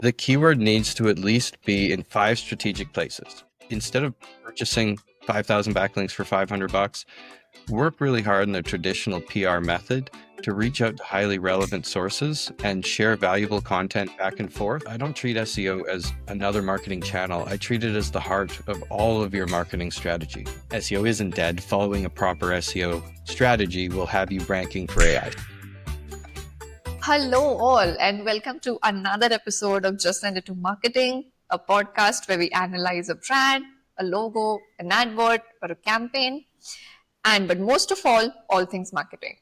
The keyword needs to at least be in 5 strategic places. Instead of purchasing 5,000 backlinks for $500, work really hard in the traditional PR method to reach out to highly relevant sources and share valuable content back and forth. I don't treat SEO as another marketing channel. I treat it as the heart of all of your marketing strategy. SEO isn't dead. Following a proper SEO strategy will have you ranking for AI. Hello, all, and welcome to another episode of Just Send It to Marketing, a podcast where we analyze a brand, a logo, an advert, or a campaign, but most of all things marketing.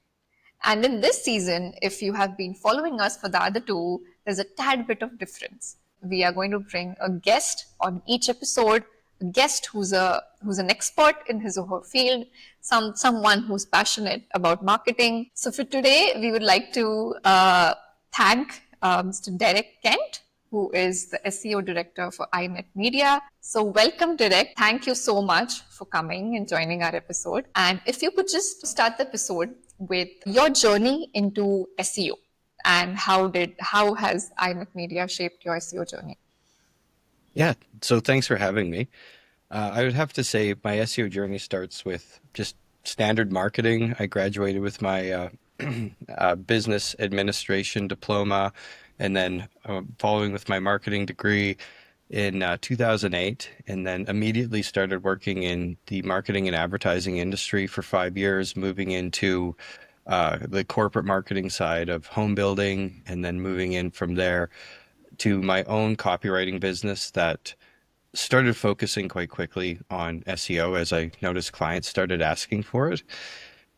And in this season, if you have been following us for the other two, there's a tad bit of difference. We are going to bring a guest on each episode, a guest who's an expert in his or her field, someone who's passionate about marketing. So for today, we would like to thank Mr. Derek Kent, who is the SEO director for iNet Media. So welcome, Derek. Thank you so much for coming and joining our episode. And if you could just start the episode with your journey into SEO and how has iNet Media shaped your SEO journey? Yeah, so thanks for having me. I would have to say my SEO journey starts with just standard marketing. I graduated with my business administration diploma, and then following with my marketing degree in 2008, and then immediately started working in the marketing and advertising industry for 5 years, moving into the corporate marketing side of home building, and then moving in from there to my own copywriting business that started focusing quite quickly on SEO as I noticed clients started asking for it.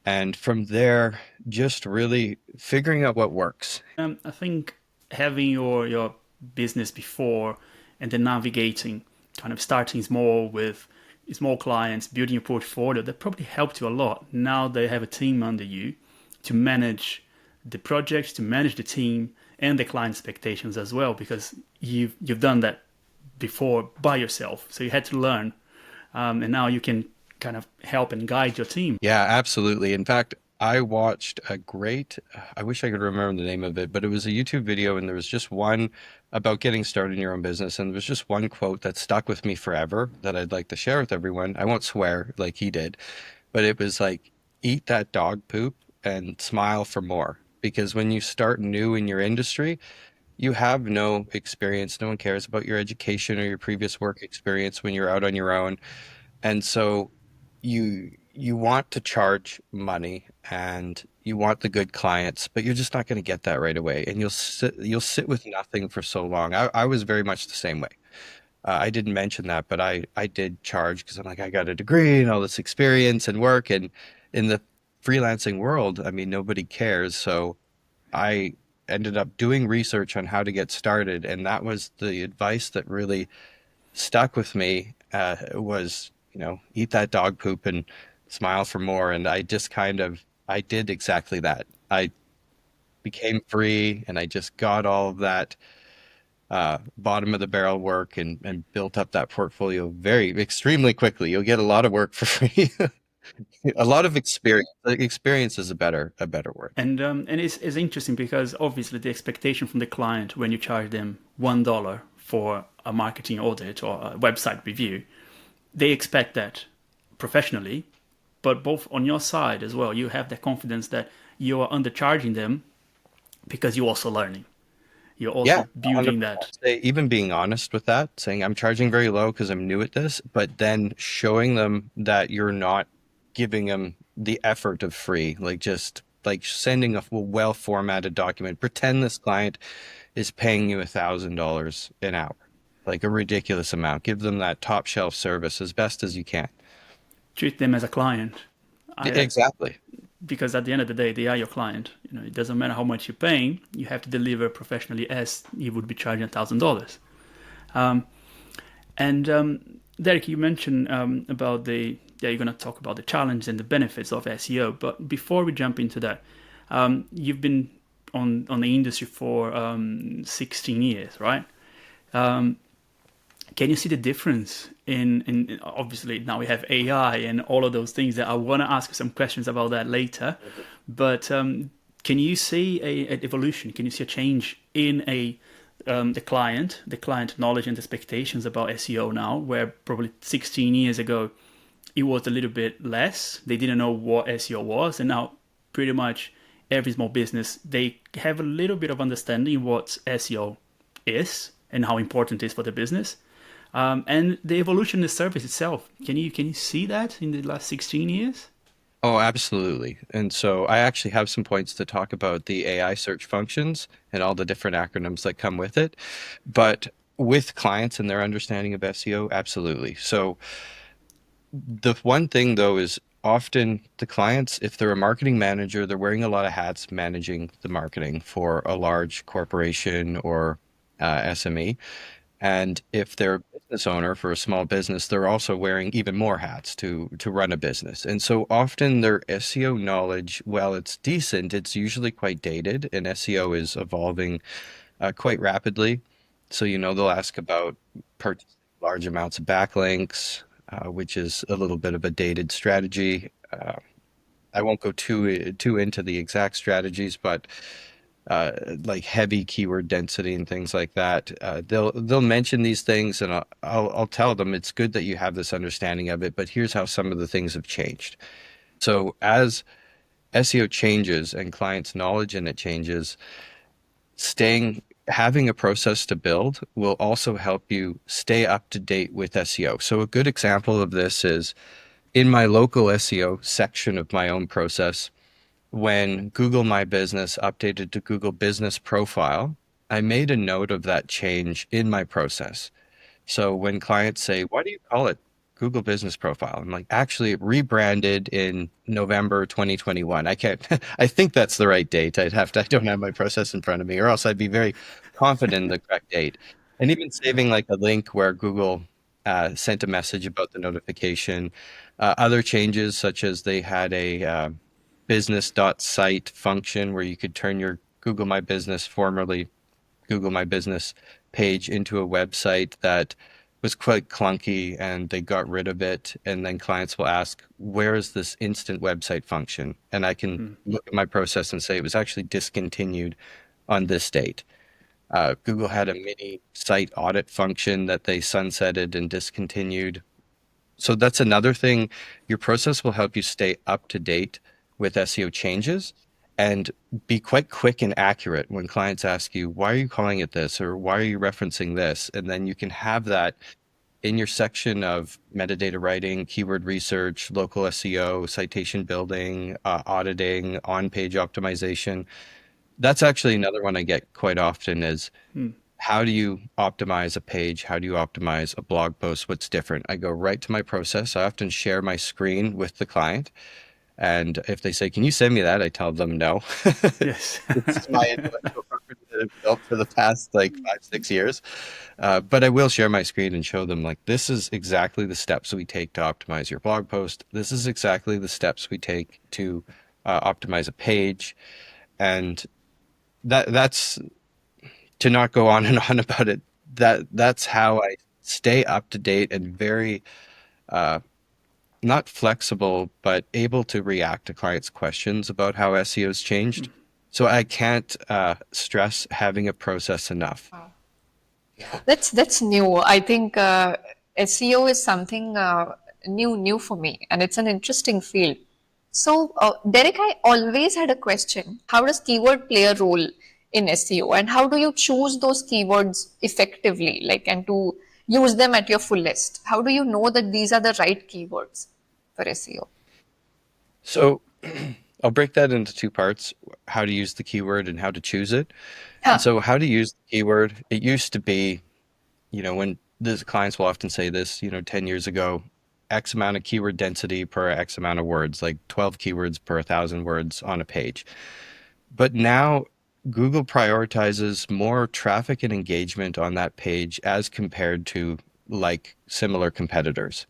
And from there, just really figuring out what works. I think having your business before and then navigating, kind of starting small with small clients, building your portfolio, that probably helped you a lot. Now they have a team under you to manage the projects, to manage the team and the client expectations as well, because you've done that before by yourself. So you had to learn, and now you can kind of help and guide your team. Yeah, absolutely. In fact, I watched I wish I could remember the name of it, but it was a YouTube video and there was just one about getting started in your own business. And there was just one quote that stuck with me forever that I'd like to share with everyone. I won't swear like he did, but it was like, eat that dog poop and smile for more. Because when you start new in your industry, you have no experience. No one cares about your education or your previous work experience when you're out on your own. And so you want to charge money and you want the good clients, but you're just not going to get that right away. And you'll sit with nothing for so long. I was very much the same way. I didn't mention that, but I did charge because I'm like, I got a degree and all this experience and work. And in the freelancing world, I mean, nobody cares. So I ended up doing research on how to get started. And that was the advice that really stuck with me, was, eat that dog poop and smile for more. And I just I did exactly that. I became free and I just got all of that bottom of the barrel work and built up that portfolio extremely quickly. You'll get a lot of work for free. A lot of experience. Like, experience is a better word. And it's interesting because obviously the expectation from the client when you charge them $1 for a marketing audit or a website review, they expect that professionally, but both on your side as well, you have the confidence that you are undercharging them because you're also learning. You're also building that. Even being honest with that, saying I'm charging very low because I'm new at this, but then showing them that you're not giving them the effort of free, like just like sending a well formatted document. Pretend this client is paying you $1,000 an hour, like a ridiculous amount. Give them that top shelf service as best as you can. Treat them as a client. Exactly. Because at the end of the day, they are your client. It doesn't matter how much you're paying. You have to deliver professionally as you would be charging $1,000. Derek, you mentioned about you're going to talk about the challenge and the benefits of SEO. But before we jump into that, you've been on the industry for 16 years, right? Can you see the difference in obviously now we have AI and all of those things that I want to ask you some questions about that later, but can you see an evolution? Can you see a change in the client knowledge and expectations about SEO now, where probably 16 years ago it was a little bit less. They didn't know what SEO was, and now pretty much every small business they have a little bit of understanding what SEO is and how important it is for the business. And the evolution of the service itself. Can you see that in the last 16 years? Oh, absolutely. And so I actually have some points to talk about the AI search functions and all the different acronyms that come with it. But with clients and their understanding of SEO, absolutely. So the one thing though is often the clients, if they're a marketing manager, they're wearing a lot of hats managing the marketing for a large corporation or SME. And if they're a business owner for a small business, they're also wearing even more hats to run a business. And so often their SEO knowledge, while it's decent, it's usually quite dated, and SEO is evolving quite rapidly. So, they'll ask about purchasing large amounts of backlinks, which is a little bit of a dated strategy. I won't go too into the exact strategies, but like heavy keyword density and things like that. They'll mention these things, and I'll tell them it's good that you have this understanding of it, but here's how some of the things have changed. So as SEO changes and clients' knowledge in it changes, having a process to build will also help you stay up to date with SEO. So a good example of this is in my local SEO section of my own process. When Google My Business updated to Google Business Profile, I made a note of that change in my process. So when clients say, why do you call it Google Business Profile? I'm like, actually, it rebranded in November 2021. I can't, I think that's the right date. I don't have my process in front of me, or else I'd be very confident in the correct date. And even saving like a link where Google sent a message about the notification. Other changes, such as they had a business.site function where you could turn your Google My Business, formerly Google My Business page, into a website that was quite clunky, and they got rid of it. And then clients will ask, where is this instant website function? And I can look at my process and say it was actually discontinued on this date. Google had a mini site audit function that they sunsetted and discontinued. So that's another thing. Your process will help you stay up to date with SEO changes and be quite quick and accurate when clients ask you, why are you calling it this? Or why are you referencing this? And then you can have that in your section of metadata writing, keyword research, local SEO, citation building, auditing, on-page optimization. That's actually another one I get quite often is, how do you optimize a page? How do you optimize a blog post? What's different? I go right to my process. I often share my screen with the client. And if they say, can you send me that? I tell them no. Yes. It's my intellectual property that I've built for the past like 5, 6 years. But I will share my screen and show them, like, this is exactly the steps we take to optimize your blog post. This is exactly the steps we take to optimize a page. And that's to not go on and on about it. That's how I stay up to date and very not flexible, but able to react to clients' questions about how SEO has changed. So I can't stress having a process enough. That's new. I think SEO is something new for me, and it's an interesting field. So, Derek, I always had a question. How does keyword play a role in SEO, and how do you choose those keywords effectively, like, and to use them at your fullest? How do you know that these are the right keywords for SEO? So I'll break that into two parts, how to use the keyword and how to choose it. And Huh. so how to use the keyword, it used to be, when the clients will often say this, 10 years ago, X amount of keyword density per X amount of words, like 12 keywords per 1,000 words on a page. But now Google prioritizes more traffic and engagement on that page as compared to like similar competitors.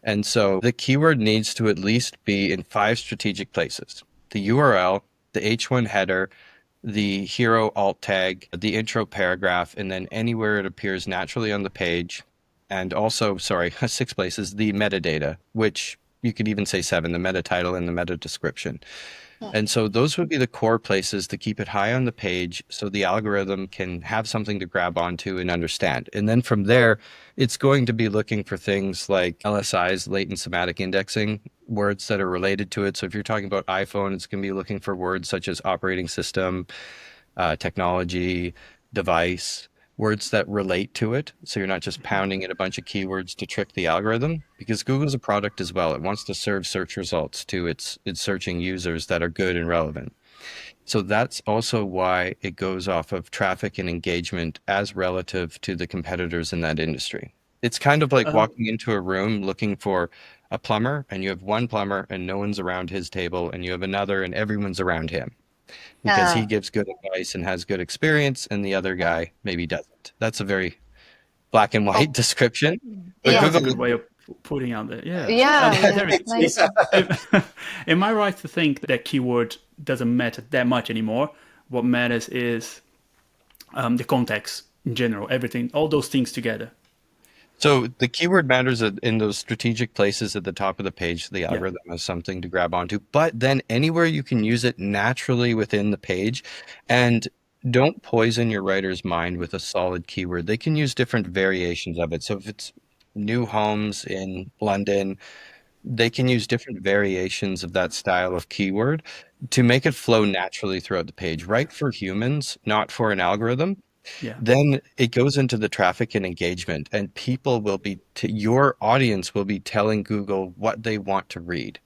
And so the keyword needs to at least be in 5 strategic places: the URL, the H1 header, the hero alt tag, the intro paragraph, and then anywhere it appears naturally on the page. And also, sorry, 6 places, the metadata, which you could even say 7, the meta title and the meta description. And so those would be the core places to keep it high on the page so the algorithm can have something to grab onto and understand. And then from there, it's going to be looking for things like LSI's, latent semantic indexing, words that are related to it. So if you're talking about iPhone, it's going to be looking for words such as operating system, technology, device, words that relate to it. So you're not just pounding in a bunch of keywords to trick the algorithm, because Google's a product as well. It wants to serve search results to its searching users that are good and relevant. So that's also why it goes off of traffic and engagement as relative to the competitors in that industry. It's kind of like Um, walking into a room looking for a plumber, and you have one plumber and no one's around his table, and you have another and everyone's around him because he Uh, gives good advice and has good experience, and the other guy maybe doesn't. That's a very black and white oh, description. But yeah, that's a yes. Google, good way of putting out there. Yeah. Yeah, yeah. Derek, Nice. am I right to think that keyword doesn't matter that much anymore? What matters is the context in general, everything, all those things together. so the keyword matters in those strategic places at the top of the page. So the Yeah. algorithm has something to grab onto, but then anywhere you can use it naturally within the page, and don't poison your writer's mind with a solid keyword. They can use different variations of it. So if it's new homes in London, they can use different variations of that style of keyword to make it flow naturally throughout the page, right for humans, not for an algorithm. Yeah. Then it goes into the traffic and engagement, and people will be, your audience will be telling Google what they want to read.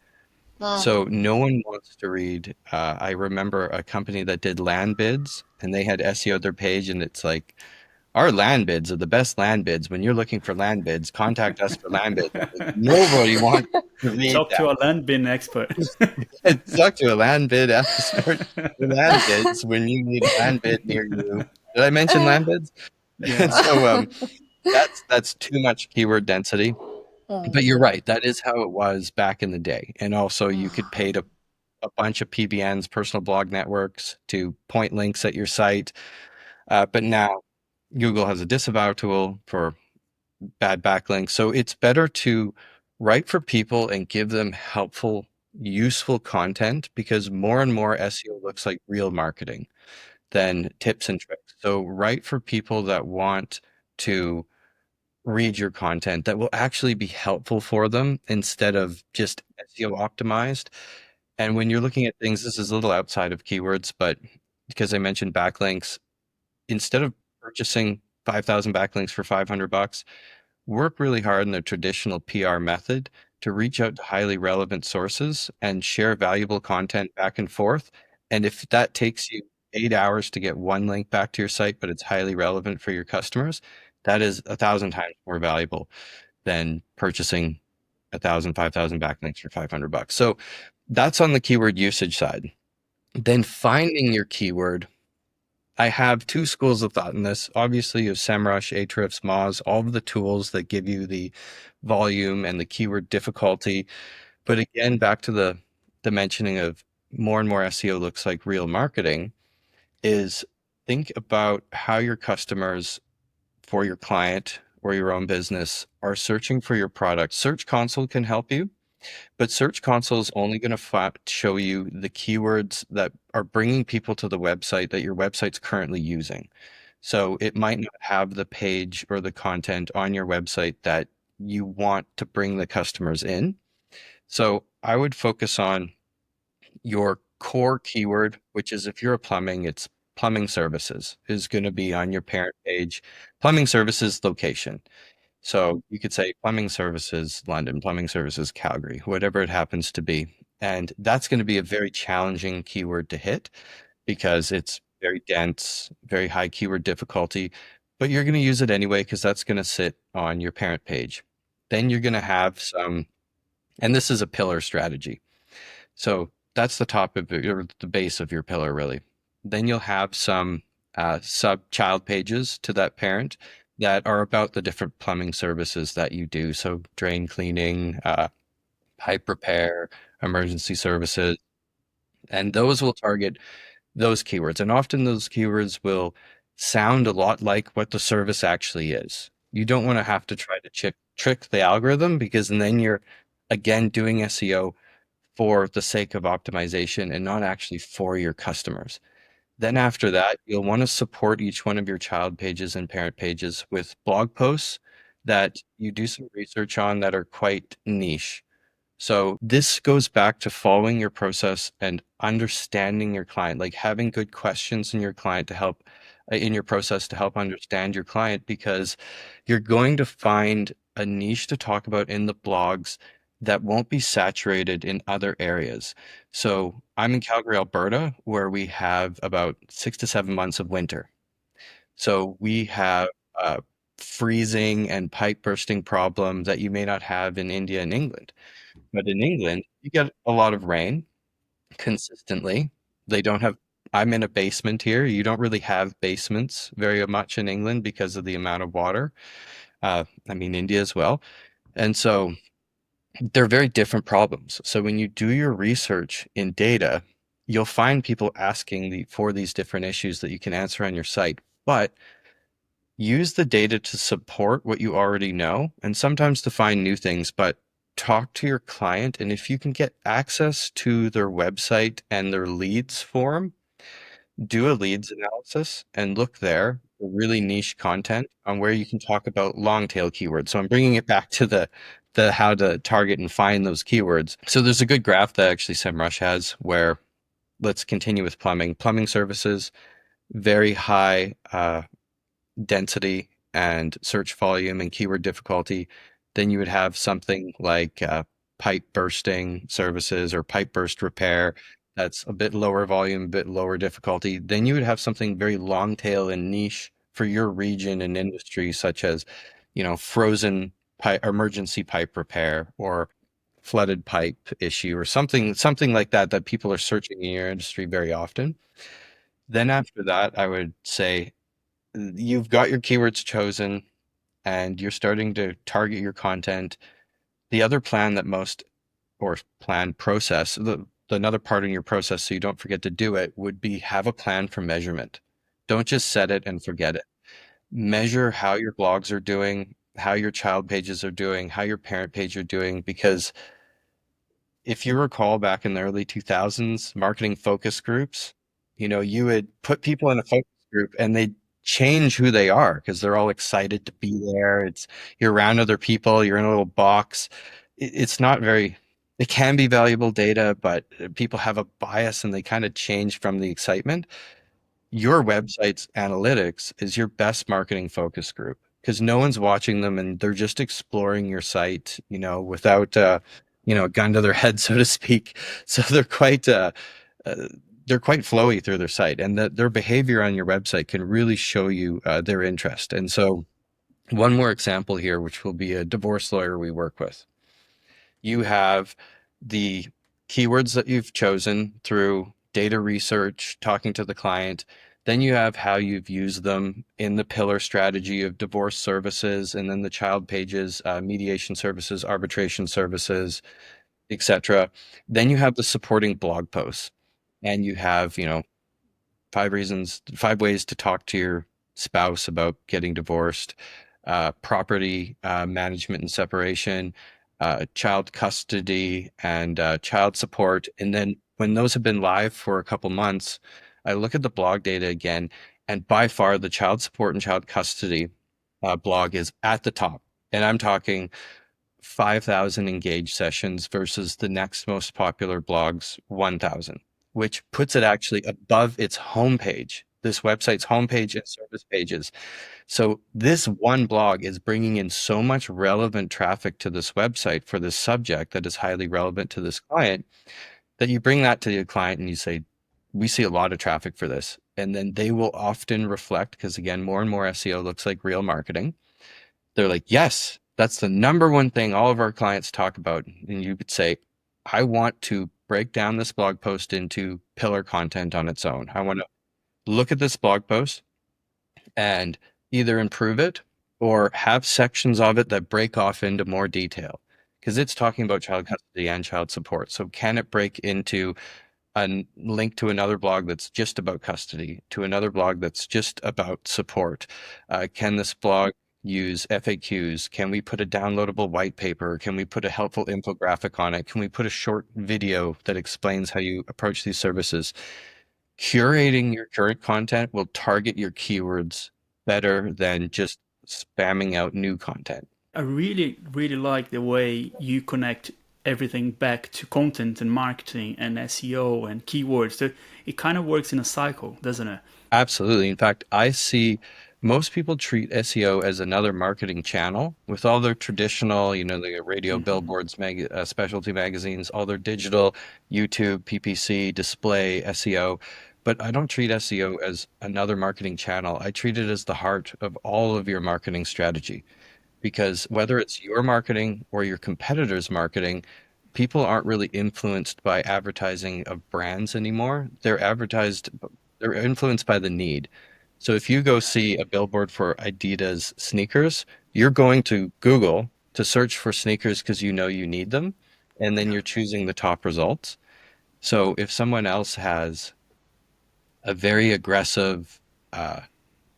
So no one wants to read. I remember a company that did land bids, and they had SEO their page, and it's like, our land bids are the best land bids. When you're looking for land bids, contact us for land bids. Like, nobody wants to read Talk that. to a land bin expert. Talk to a land bid expert for land bids when you need a land bid near you. Did I mention land bids? Yeah. So that's too much keyword density. But you're right, that is how it was back in the day. And also you could pay to a bunch of PBNs, personal blog networks, to point links at your site. But now Google has a disavow tool for bad backlinks. So it's better to write for people and give them helpful, useful content, because more and more SEO looks like real marketing than tips and tricks. So write for people that want to read your content, that will actually be helpful for them instead of just SEO optimized. And when you're looking at things, this is a little outside of keywords, but because I mentioned backlinks, instead of purchasing 5,000 backlinks for 500 bucks, work really hard in the traditional PR method to reach out to highly relevant sources and share valuable content back and forth. And if that takes you 8 hours to get one link back to your site, but it's highly relevant for your customers, that is 1,000 times more valuable than purchasing 1,000, 5,000 backlinks for 500 bucks. So that's on the keyword usage side. Then finding your keyword, I have two schools of thought in this. Obviously, you have SEMrush, Ahrefs, Moz, all of the tools that give you the volume and the keyword difficulty. But again, back to the mentioning of more and more SEO looks like real marketing, is think about how your customers for your client or your own business are searching for your product. Search Console can help you, but Search Console is only going to show you the keywords that are bringing people to the website that your website's currently using. So it might not have the page or the content on your website that you want to bring the customers in. So I would focus on your core keyword, which is, if you're a plumbing, it's plumbing services is going to be on your parent page, plumbing services location. So you could say plumbing services London, plumbing services Calgary, whatever it happens to be. And that's going to be a very challenging keyword to hit because it's very dense, very high keyword difficulty, but you're going to use it anyway because that's going to sit on your parent page. Then you're going to have some, and this is a pillar strategy. So that's the top of your, the base of your pillar, really. Then you'll have some sub child pages to that parent that are about the different plumbing services that you do. So drain cleaning, pipe repair, emergency services, and those will target those keywords. And often those keywords will sound a lot like what the service actually is. You don't want to have to try to trick the algorithm, because then you're again doing SEO for the sake of optimization and not actually for your customers. Then after that, you'll want to support each one of your child pages and parent pages with blog posts that you do some research on that are quite niche. So this goes back to following your process and understanding your client, like having good questions in your client to help in your process to help understand your client, because you're going to find a niche to talk about in the blogs that won't be saturated in other areas. So I'm in Calgary, Alberta, where we have about 6 to 7 months of winter. So we have freezing and pipe bursting problem that you may not have in India and England. But in England, you get a lot of rain consistently. They don't have, I'm in a basement here. You don't really have basements very much in England because of the amount of water. I mean, India as well. And so they're very different problems. So when you do your research in data, you'll find people asking for these different issues that you can answer on your site. But use the data to support what you already know and sometimes to find new things, but talk to your client. And if you can get access to their website and their leads form, do a leads analysis and look there for really niche content on where you can talk about long tail keywords. So I'm bringing it back to the how to target and find those keywords. So there's a good graph that actually SEMrush has where, let's continue with plumbing. Plumbing services, very high density and search volume and keyword difficulty. Then you would have something like pipe bursting services or pipe burst repair. That's a bit lower volume, a bit lower difficulty. Then you would have something very long tail and niche for your region and industry, such as, frozen pipe, emergency pipe repair, or flooded pipe issue, or something like that that people are searching in your industry very often. Then after that, I would say you've got your keywords chosen and you're starting to target your content. The other plan that most, or plan process, another part in your process so you don't forget to do it would be have a plan for measurement. Don't just set it and forget it. Measure how your blogs are doing, how your child pages are doing, how your parent page are doing, because if you recall back in the early 2000s, marketing focus groups, you would put people in a focus group and they change who they are because they're all excited to be there. You're around other people, you're in a little box. It's not very, it can be valuable data, but people have a bias and they kind of change from the excitement. Your website's analytics is your best marketing focus group because no one's watching them and they're just exploring your site, without a gun to their head, so to speak. So uh, they're quite flowy through their site, and that their behavior on your website can really show you their interest. And so, one more example here, which will be a divorce lawyer we work with. You have the keywords that you've chosen through data research, talking to the client. Then you have how you've used them in the pillar strategy of divorce services, and then the child pages, mediation services, arbitration services, etc. Then you have the supporting blog posts, and you have, 5 ways to talk to your spouse about getting divorced, property management and separation, child custody, and child support. And then when those have been live for a couple months, I look at the blog data again, and by far the child support and child custody blog is at the top. And I'm talking 5,000 engaged sessions versus the next most popular blog's 1,000, which puts it actually above its homepage, this website's homepage and service pages. So this one blog is bringing in so much relevant traffic to this website for this subject that is highly relevant to this client, that you bring that to your client and you say, we see a lot of traffic for this. And then they will often reflect, because again, more and more SEO looks like real marketing. They're like, yes, that's the number one thing all of our clients talk about. And you could say, I want to break down this blog post into pillar content on its own. I want to look at this blog post and either improve it or have sections of it that break off into more detail, because it's talking about child custody and child support. So can it break into a link to another blog that's just about custody, to another blog that's just about support? Can this blog use FAQs? Can we put a downloadable white paper? Can we put a helpful infographic on it? Can we put a short video that explains how you approach these services? Curating your current content will target your keywords better than just spamming out new content. I really, really like the way you connect everything back to content and marketing and SEO and keywords. So it kind of works in a cycle, doesn't it? Absolutely. In fact, I see most people treat SEO as another marketing channel with all their traditional, the radio, billboards, specialty magazines, all their digital, YouTube, PPC, display, SEO. But I don't treat SEO as another marketing channel. I treat it as the heart of all of your marketing strategy. Because whether it's your marketing or your competitors' marketing, people aren't really influenced by advertising of brands anymore. They're influenced by the need. So if you go see a billboard for Adidas sneakers, you're going to Google to search for sneakers because you know you need them, and then you're choosing the top results. So if someone else has a very aggressive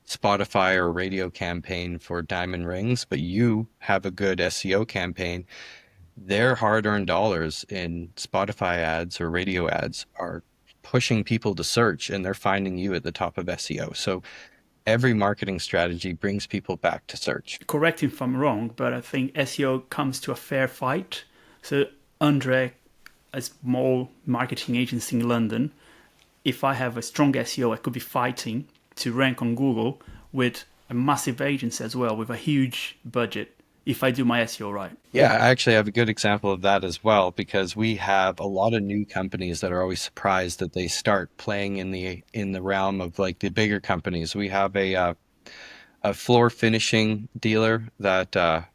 Spotify or radio campaign for diamond rings, but you have a good SEO campaign, their hard-earned dollars in Spotify ads or radio ads are pushing people to search, and they're finding you at the top of SEO. So every marketing strategy brings people back to search. Correct me if I'm wrong, but I think SEO comes to a fair fight. So Andre, a small marketing agency in London, if I have a strong SEO, I could be fighting to rank on Google with a massive agency as well, with a huge budget, if I do my SEO right. Yeah, I actually have a good example of that as well, because we have a lot of new companies that are always surprised that they start playing in the realm of like the bigger companies. We have a floor finishing dealer that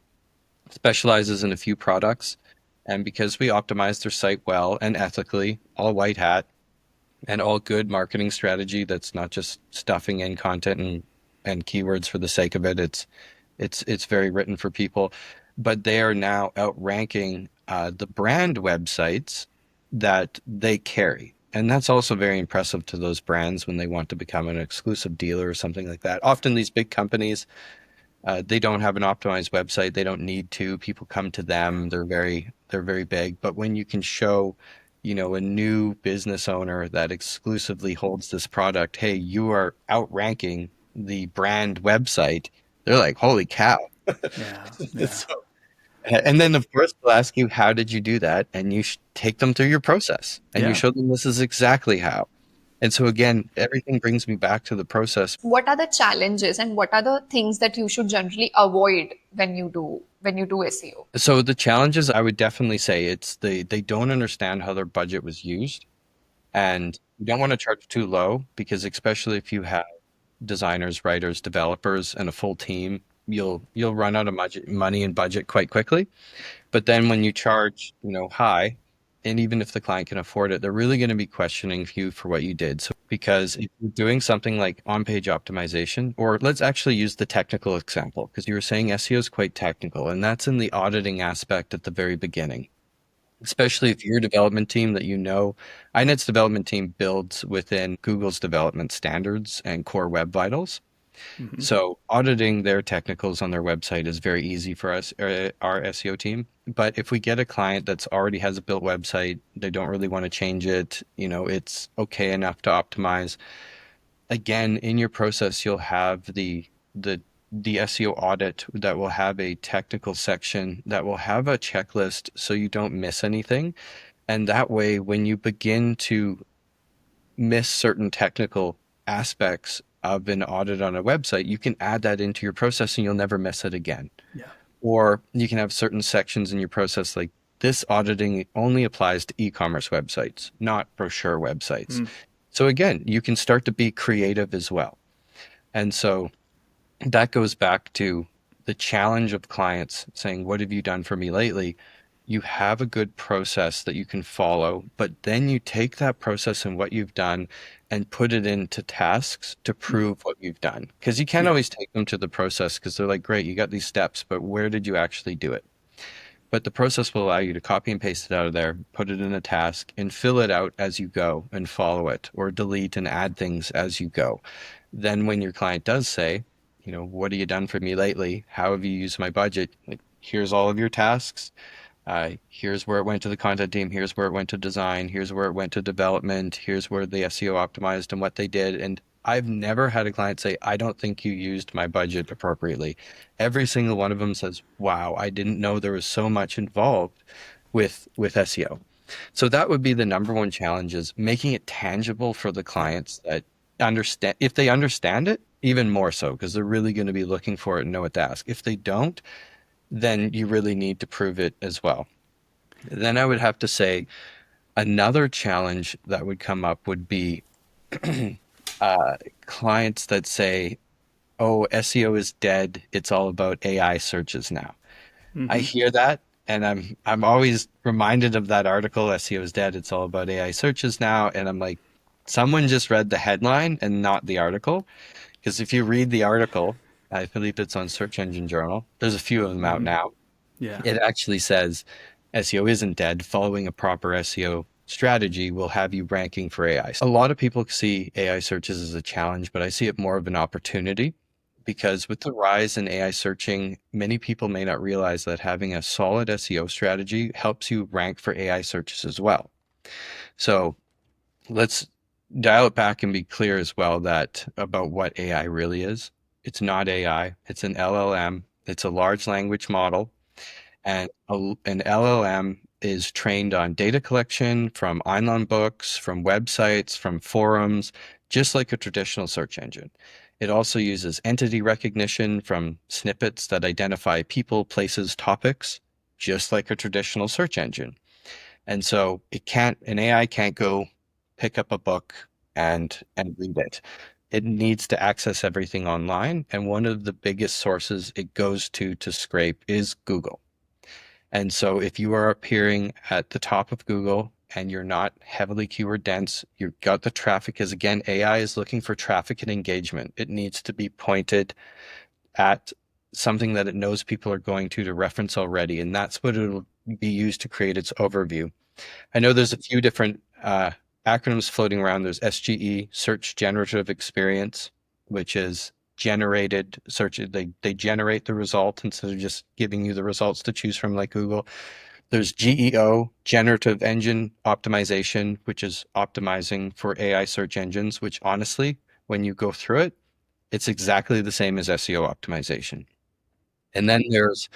specializes in a few products, and because we optimize their site well and ethically, all white hat, and all good marketing strategy that's not just stuffing in content and keywords for the sake of it. It's very written for people, but they are now outranking the brand websites that they carry. And that's also very impressive to those brands when they want to become an exclusive dealer or something like that. Often these big companies, they don't have an optimized website. They don't need to. People come to them. They're very big. But when you can show, a new business owner that exclusively holds this product, hey, you are outranking the brand website, they're like, holy cow. Yeah, yeah, So, and then, of course, they'll ask you, how did you do that? And you take them through your process and you yeah. show them this is exactly how. And so, again, everything brings me back to the process. What are the challenges and what are the things that you should generally avoid when you do SEO? So, the challenges, I would definitely say they don't understand how their budget was used. And you don't want to charge too low because, especially if you have designers, writers, developers, and a full team, you'll run out of money and budget quite quickly. But then when you charge, high, and even if the client can afford it, they're really going to be questioning you for what you did. So because if you're doing something like on-page optimization, or let's actually use the technical example, because you were saying SEO is quite technical, and that's in the auditing aspect at the very beginning. Especially if your development team that iNet's development team builds within Google's development standards and core web vitals. Hmm. So auditing their technicals on their website is very easy for us, our SEO team. But if we get a client that's already has a built website, they don't really want to change it, it's okay enough to optimize. Again, in your process, you'll have the SEO audit that will have a technical section that will have a checklist so you don't miss anything. And that way, when you begin to miss certain technical aspects of an audit on a website, you can add that into your process and you'll never miss it again. Yeah. Or you can have certain sections in your process like this auditing only applies to e-commerce websites, not brochure websites. Mm. So again, you can start to be creative as well. And so that goes back to the challenge of clients saying, what have you done for me lately? You have a good process that you can follow, but then you take that process and what you've done and put it into tasks to prove what you've done. Because you can't Yeah. always take them to the process because they're like, great, you got these steps, but where did you actually do it? But the process will allow you to copy and paste it out of there, put it in a task, and fill it out as you go and follow it, or delete and add things as you go. Then when your client does say, what have you done for me lately? How have you used my budget? Like, here's all of your tasks. Here's where it went to the content team. Here's where it went to design. Here's where it went to development. Here's where the SEO optimized and what they did. And I've never had a client say, I don't think you used my budget appropriately. Every single one of them says, wow, I didn't know there was so much involved with SEO. So that would be the number one challenge, is making it tangible for the clients that understand. If they understand it, even more so, because they're really going to be looking for it and know what to ask. If they don't, then you really need to prove it as well. Then I would have to say another challenge that would come up would be clients that say, oh, SEO is dead. It's all about AI searches now. I Hmm. hear that, and I'm always reminded of that article, SEO is dead. It's all about AI searches now. And I'm like, someone just read the headline and not the article. Because if you read the article, I believe it's on Search Engine Journal. There's a few of them out Hmm. now. Yeah. It actually says SEO isn't dead. Following a proper SEO strategy will have you ranking for AI. A lot of people see AI searches as a challenge, but I see it more of an opportunity, because with the rise in AI searching, many people may not realize that having a solid SEO strategy helps you rank for AI searches as well. So let's dial it back and be clear as well that about what AI really is. It's not AI, it's an LLM. It's a large language model, and an LLM is trained on data collection from online books, from websites, from forums, just like a traditional search engine. It also uses entity recognition from snippets that identify people, places, topics, just like a traditional search engine. And so an AI can't go pick up a book and read it. It needs to access everything online. And one of the biggest sources it goes to scrape is Google. And so if you are appearing at the top of Google and you're not heavily keyword dense, you've got the traffic, because again, AI is looking for traffic and engagement. It needs to be pointed at something that it knows people are going to reference already. And that's what it'll be used to create its overview. I know there's a few different acronyms floating around. There's SGE, Search Generative Experience, which is generated search. They generate the result instead of just giving you the results to choose from like Google. There's GEO, Generative Engine Optimization, which is optimizing for AI search engines, which honestly, when you go through it, it's exactly the same as SEO optimization. And then there's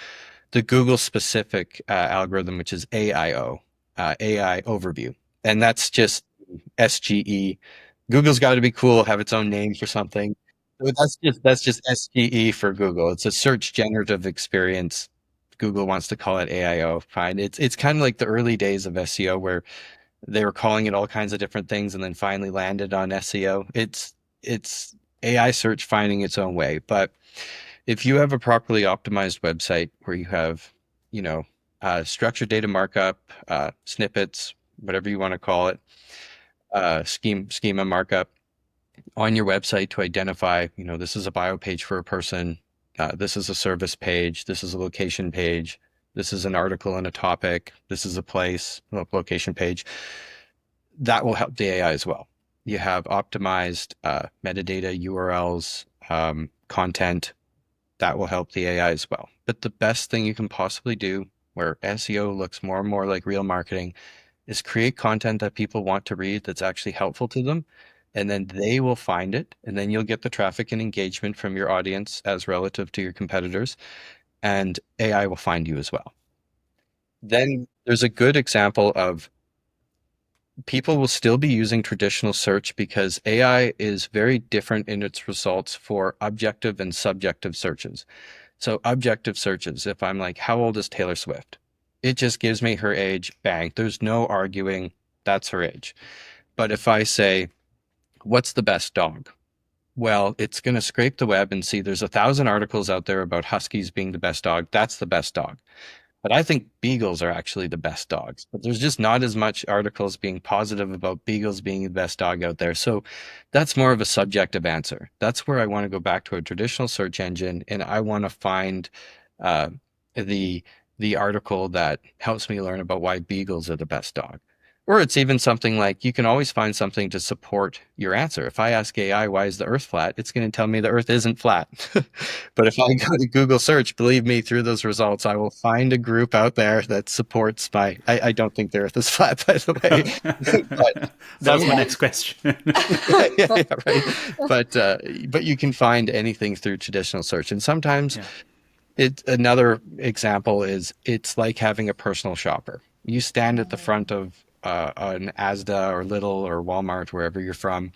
the Google specific algorithm, which is AIO, AI overview. And that's just SGE. Google's got to be cool, have its own name for something. So that's just SGE for Google. It's a search generative experience. Google wants to call it AIO. Fine. It's kind of like the early days of SEO where they were calling it all kinds of different things and then finally landed on SEO. It's AI search finding its own way. But if you have a properly optimized website where you have, you know, structured data markup, snippets, whatever you want to call it, schema markup on your website to identify, this is a bio page for a person, this is a service page, this is a location page, this is an article and a topic, this is a place, location page, that will help the AI as well. You have optimized metadata, URLs, content, that will help the AI as well. But the best thing you can possibly do, where SEO looks more and more like real marketing, is create content that people want to read that's actually helpful to them. And then they will find it. And then you'll get the traffic and engagement from your audience as relative to your competitors. And AI will find you as well. Then there's a good example of people will still be using traditional search because AI is very different in its results for objective and subjective searches. So objective searches, if I'm like, how old is Taylor Swift? It just gives me her age, bang. There's no arguing, that's her age. But if I say, what's the best dog? Well, it's going to scrape the web and see there's 1,000 articles out there about huskies being the best dog. That's the best dog. But I think beagles are actually the best dogs. But there's just not as much articles being positive about beagles being the best dog out there. So that's more of a subjective answer. That's where I want to go back to a traditional search engine, and I want to find uh, the the article that helps me learn about why beagles are the best dog. Or it's even something like you can always find something to support your answer. If I ask AI, why is the earth flat? It's going to tell me the earth isn't flat. But if I go to Google search, believe me, through those results, I will find a group out there that supports I don't think the earth is flat, by the way. But That was my next question. yeah, right. But you can find anything through traditional search. And sometimes another example is it's like having a personal shopper. You stand at the front of an Asda or Lidl or Walmart, wherever you're from,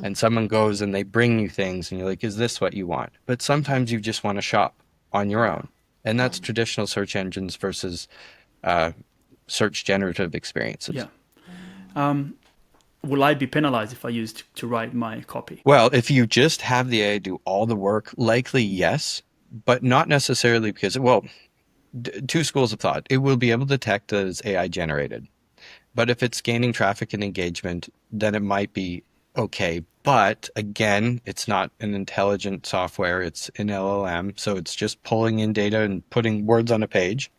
and someone goes and they bring you things and you're like, is this what you want? But sometimes you just want to shop on your own. And that's traditional search engines versus search generative experiences. Yeah. Will I be penalized if I use to write my copy? Well, if you just have the AI do all the work, likely yes, but not necessarily because, well, two schools of thought. It will be able to detect that it's AI generated. But if it's gaining traffic and engagement, then it might be okay. But again, it's not an intelligent software. It's an LLM. So it's just pulling in data and putting words on a page.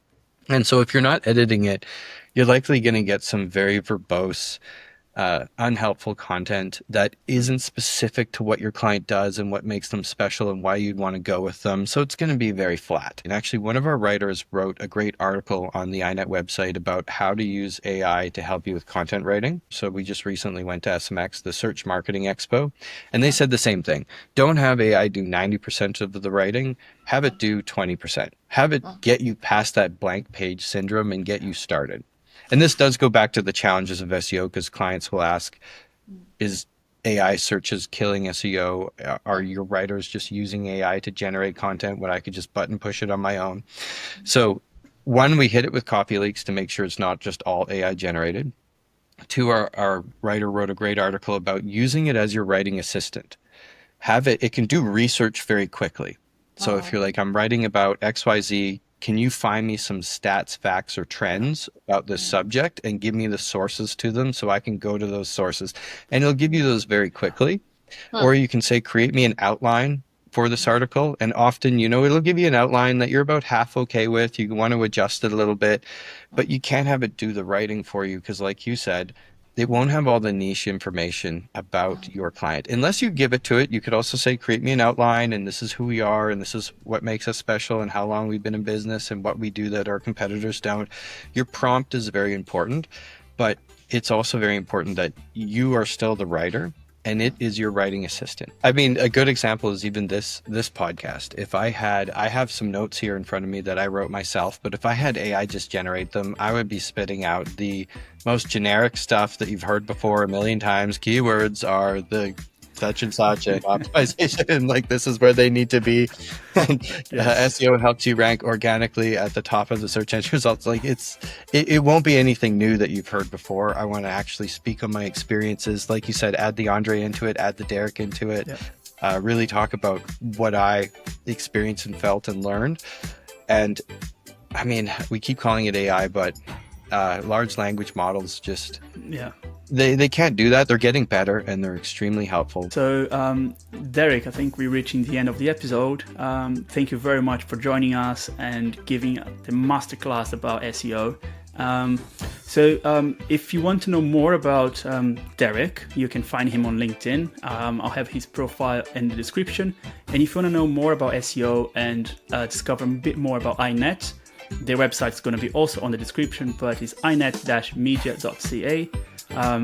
And so if you're not editing it, you're likely going to get some very verbose, unhelpful content that isn't specific to what your client does and what makes them special and why you'd want to go with them. So it's going to be very flat. And actually, one of our writers wrote a great article on the iNet website about how to use AI to help you with content writing. So we just recently went to SMX, the Search Marketing Expo, and they said the same thing. Don't have AI do 90% of the writing. Have it do 20%. Have it get you past that blank page syndrome and get you started. And this does go back to the challenges of SEO because clients will ask, is AI searches killing SEO? Are your writers just using AI to generate content when I could just button push it on my own? So one, we hit it with copy leaks to make sure it's not just all AI generated. Two, our writer wrote a great article about using it as your writing assistant. It can do research very quickly. So if you're like, I'm writing about XYZ, can you find me some stats, facts, or trends about this subject and give me the sources to them so I can go to those sources? And it'll give you those very quickly. Or you can say, create me an outline for this article. And often, it'll give you an outline that you're about half okay with. You want to adjust it a little bit, but you can't have it do the writing for you because, like you said, it won't have all the niche information about your client. Unless you give it to it, you could also say, create me an outline, and this is who we are, and this is what makes us special, and how long we've been in business, and what we do that our competitors don't. Your prompt is very important, but it's also very important that you are still the writer, and it is your writing assistant. I mean, a good example is even this podcast. If I have some notes here in front of me that I wrote myself, but if I had AI just generate them, I would be spitting out the most generic stuff that you've heard before a million times. Keywords are the such and such and optimization, like this is where they need to be. And SEO helps you rank organically at the top of the search engine results. Like it won't be anything new that you've heard before. I want to actually speak on my experiences. Like you said, add the Andre into it, add the Derek into it, really talk about what I experienced and felt and learned. And I mean, we keep calling it AI, but large language models just they can't do that. They're getting better and they're extremely helpful. So Derek, I think we're reaching the end of the episode. Thank you very much for joining us and giving the masterclass about SEO. So if you want to know more about Derek, you can find him on LinkedIn. I'll have his profile in the description. And if you want to know more about SEO and discover a bit more about iNet, their website is going to be also on the description, but it's inet-media.ca,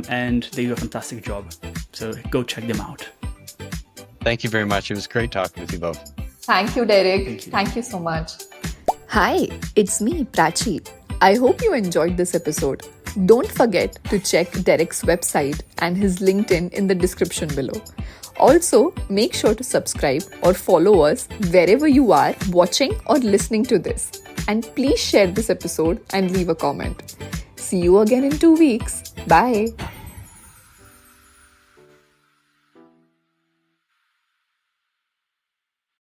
and they do a fantastic job. So go check them out. Thank you very much. It was great talking with you both. Thank you, Derek. Thank you so much. Hi, it's me, Prachi. I hope you enjoyed this episode. Don't forget to check Derek's website and his LinkedIn in the description below. Also, make sure to subscribe or follow us wherever you are watching or listening to this. And please share this episode and leave a comment. See you again in 2 weeks. Bye.